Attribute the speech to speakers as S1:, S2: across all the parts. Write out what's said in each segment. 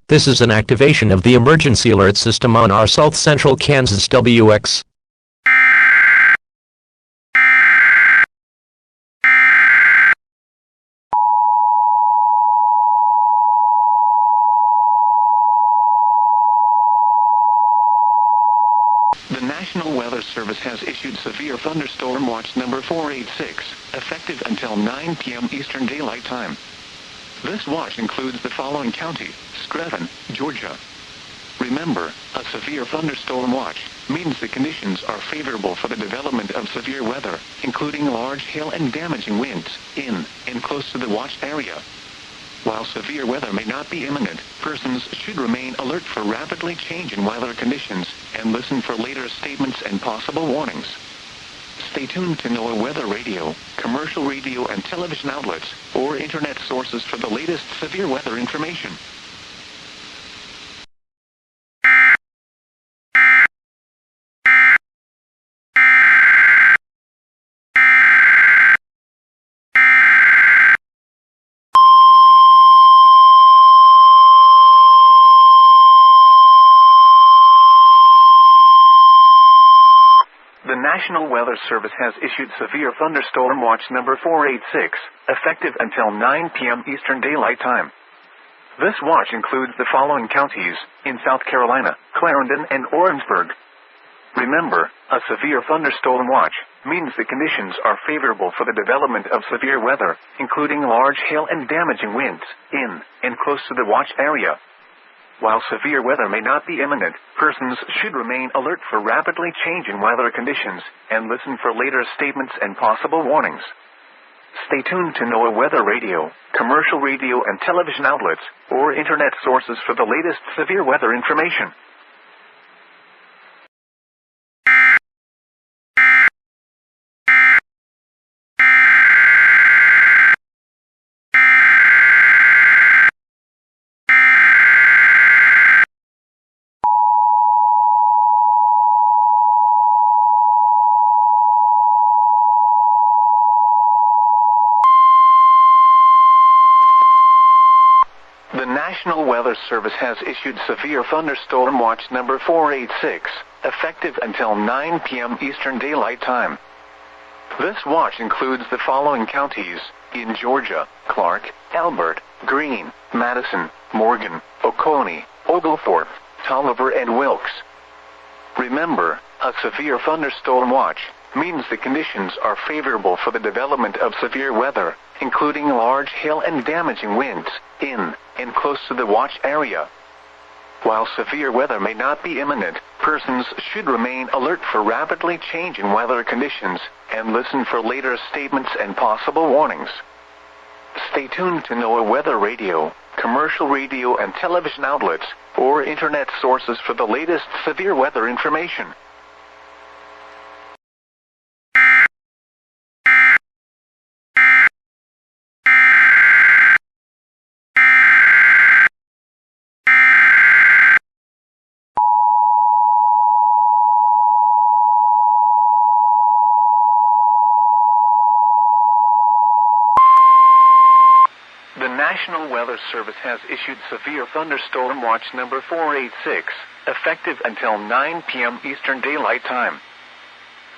S1: This is an activation of the emergency alert system on our South Central Kansas WX.
S2: The National Weather Service has issued Severe Thunderstorm Watch number 486, effective until 9 p.m. Eastern Daylight Time. This watch includes the following county: SCREVEN, Georgia. Remember, a severe thunderstorm watch means the conditions are favorable for the development of severe weather, including large hail and damaging winds, in and close to the watch area. While severe weather may not be imminent, persons should remain alert for rapidly changing weather conditions and listen for later statements and possible warnings. Stay tuned to NOAA weather radio, commercial radio and television outlets, or internet sources for the latest severe weather information. The National Weather Service has issued Severe Thunderstorm Watch number 486, effective until 9 p.m. Eastern Daylight Time. This watch includes the following counties, in South Carolina, Clarendon and Orangeburg. Remember, a severe thunderstorm watch means the conditions are favorable for the development of severe weather, including large hail and damaging winds, in and close to the watch area. While severe weather may not be imminent, persons should remain alert for rapidly changing weather conditions and listen for later statements and possible warnings. Stay tuned to NOAA weather radio, commercial radio and television outlets, or internet sources for the latest severe weather information. The National Weather Service has issued Severe Thunderstorm Watch number 486, effective until 9 p.m. Eastern Daylight Time. This watch includes the following counties, in Georgia, Clarke, ELBERT, Greene, Madison, Morgan, Oconee, Oglethorpe, Taliaferro and Wilkes. Remember, a severe thunderstorm watch means the conditions are favorable for the development of severe weather, including large hail and damaging winds, in and close to the watch area. While severe weather may not be imminent, persons should remain alert for rapidly changing weather conditions and listen for later statements and possible warnings. Stay tuned to NOAA weather radio, commercial radio and television outlets, or internet sources for the latest severe weather information. The National Weather Service has issued Severe Thunderstorm Watch number 486, effective until 9 p.m. Eastern Daylight Time.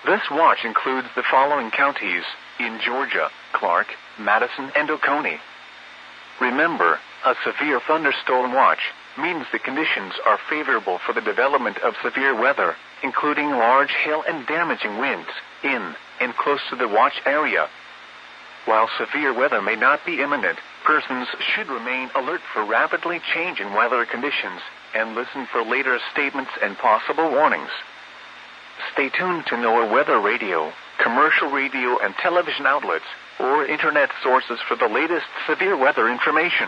S2: This watch includes the following counties, in Georgia, Clarke, Madison and Oconee. Remember, a severe thunderstorm watch means the conditions are favorable for the development of severe weather, including large hail and damaging winds, in and close to the watch area. While severe weather may not be imminent, persons should remain alert for rapidly changing weather conditions and listen for later statements and possible warnings. Stay tuned to NOAA weather radio, commercial radio and television outlets, or internet sources for the latest severe weather information.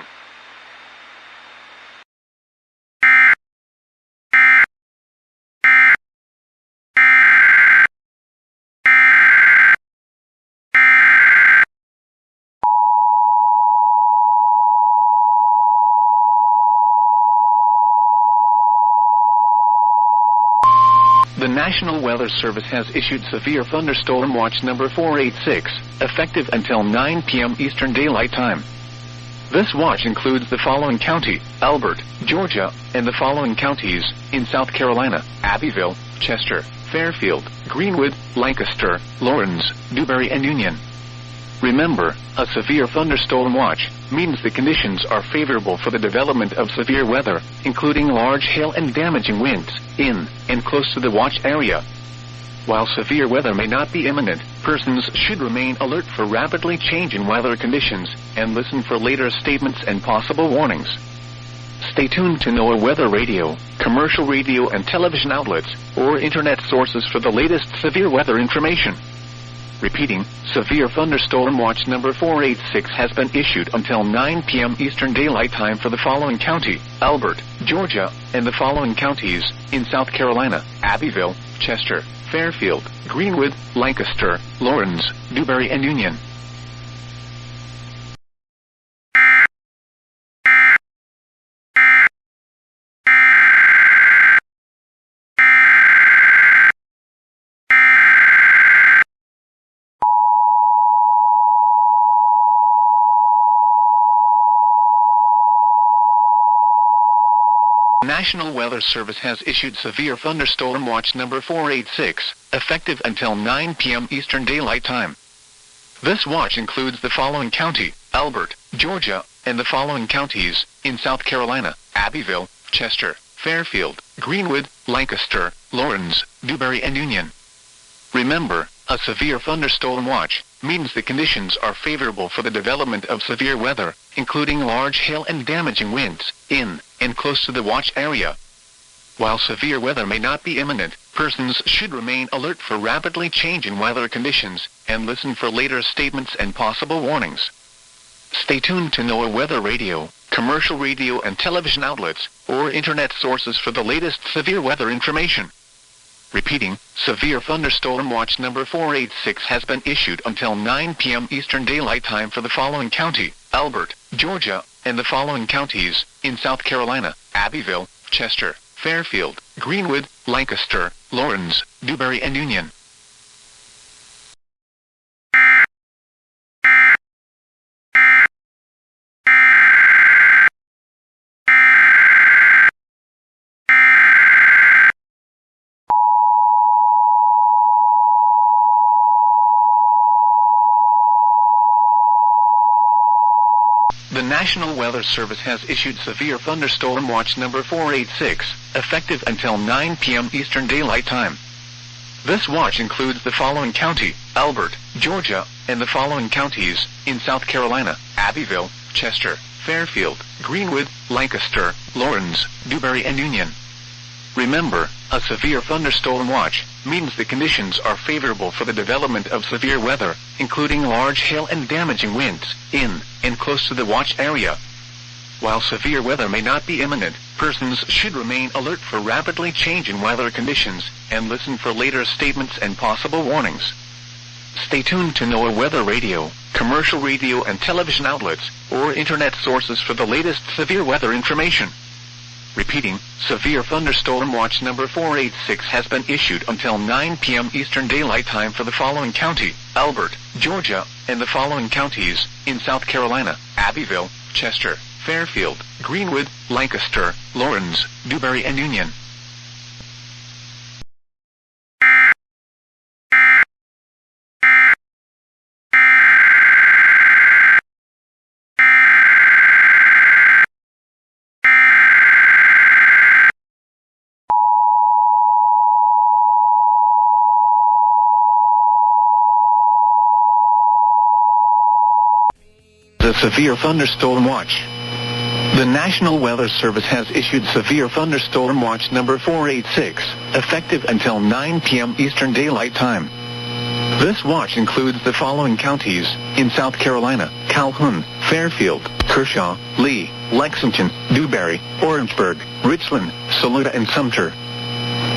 S2: The National Weather Service has issued Severe Thunderstorm Watch number 486, effective until 9 p.m. Eastern Daylight Time. This watch includes the following county: Elbert, Georgia, and the following counties in South Carolina: Abbeville, Chester, Fairfield, Greenwood, Lancaster, Lawrence, Newberry, and Union. Remember, a severe thunderstorm watch means the conditions are favorable for the development of severe weather, including large hail and damaging winds, in and close to the watch area. While severe weather may not be imminent, persons should remain alert for rapidly changing weather conditions and listen for later statements and possible warnings. Stay tuned to NOAA weather radio, commercial radio and television outlets, or internet sources for the latest severe weather information. Repeating, severe thunderstorm watch number 486 has been issued until 9 p.m. Eastern Daylight Time for the following county: Elbert, Georgia, and the following counties in South Carolina: Abbeville, Chester, Fairfield, Greenwood, Lancaster, Lawrence, Newberry, and Union. National Weather Service has issued severe thunderstorm watch number 486, effective until 9 p.m. Eastern Daylight Time. This watch includes the following county: Elbert, Georgia, and the following counties in South Carolina: Abbeville, Chester, Fairfield, Greenwood, Lancaster, Lawrence, Newberry, and Union. Remember, a severe thunderstorm watch means the conditions are favorable for the development of severe weather, including large hail and damaging winds, in and close to the watch area. While severe weather may not be imminent, persons should remain alert for rapidly changing weather conditions and listen for later statements and possible warnings. Stay tuned to NOAA weather radio, commercial radio and television outlets, or internet sources for the latest severe weather information. Repeating, severe thunderstorm watch number 486 has been issued until 9 p.m. Eastern Daylight Time for the following county: Elbert, Georgia, and the following counties in South Carolina: Abbeville, Chester, Fairfield, Greenwood, Lancaster, Lawrence, Newberry, and Union. The National Weather Service has issued severe thunderstorm watch number 486, effective until 9 p.m. Eastern Daylight Time. This watch includes the following county: Elbert, Georgia, and the following counties in South Carolina: Abbeville, Chester, Fairfield, Greenwood, Lancaster, Lawrence, Newberry, and Union. Remember, a severe thunderstorm watch means the conditions are favorable for the development of severe weather, including large hail and damaging winds, in and close to the watch area. While severe weather may not be imminent, persons should remain alert for rapidly changing weather conditions and listen for later statements and possible warnings. Stay tuned to NOAA weather radio, commercial radio and television outlets, or internet sources for the latest severe weather information. Repeating, severe thunderstorm watch number 486 has been issued until 9 p.m. Eastern Daylight Time for the following county: Elbert, Georgia, and the following counties in South Carolina: Abbeville, Chester, Fairfield, Greenwood, Lancaster, Lawrence, Newberry, and Union. The severe thunderstorm watch. The National Weather Service has issued severe thunderstorm watch number 486, effective until 9 p.m. Eastern Daylight Time. This watch includes the following counties in South Carolina: Calhoun, Fairfield, Kershaw, Lee, Lexington, Newberry, Orangeburg, Richland, Saluda, and Sumter.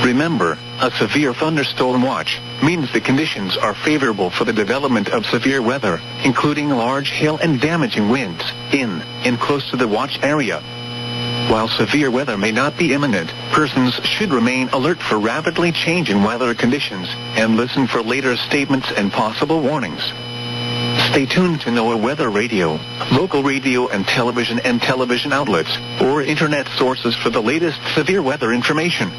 S2: Remember, a severe thunderstorm watch means the conditions are favorable for the development of severe weather, including large hail and damaging winds, in and close to the watch area. While severe weather may not be imminent, persons should remain alert for rapidly changing weather conditions and listen for later statements and possible warnings. Stay tuned to NOAA Weather Radio, local radio and television outlets, or internet sources for the latest severe weather information.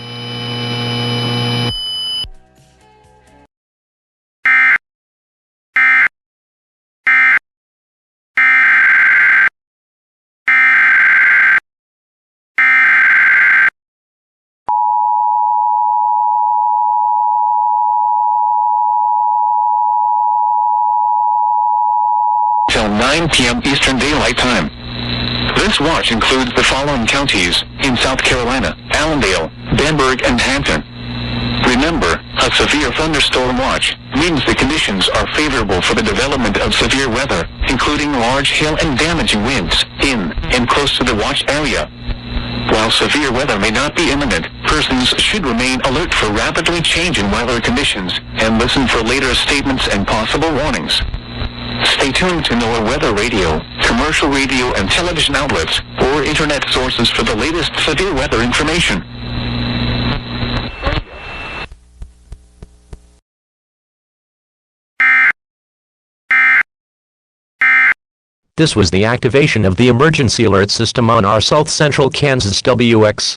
S2: Till 9 p.m. Eastern Daylight Time. This watch includes the following counties in South Carolina: Allendale, Benburg, and Hampton. Remember, a severe thunderstorm watch means the conditions are favorable for the development of severe weather, including large hail and damaging winds in and close to the watch area. While severe weather may not be imminent, persons should remain alert for rapidly changing weather conditions and listen for later statements and possible warnings. Stay tuned to NOAA Weather Radio, commercial radio and television outlets, or internet sources for the latest severe weather information.
S1: This was the activation of the emergency alert system on our South Central Kansas WX.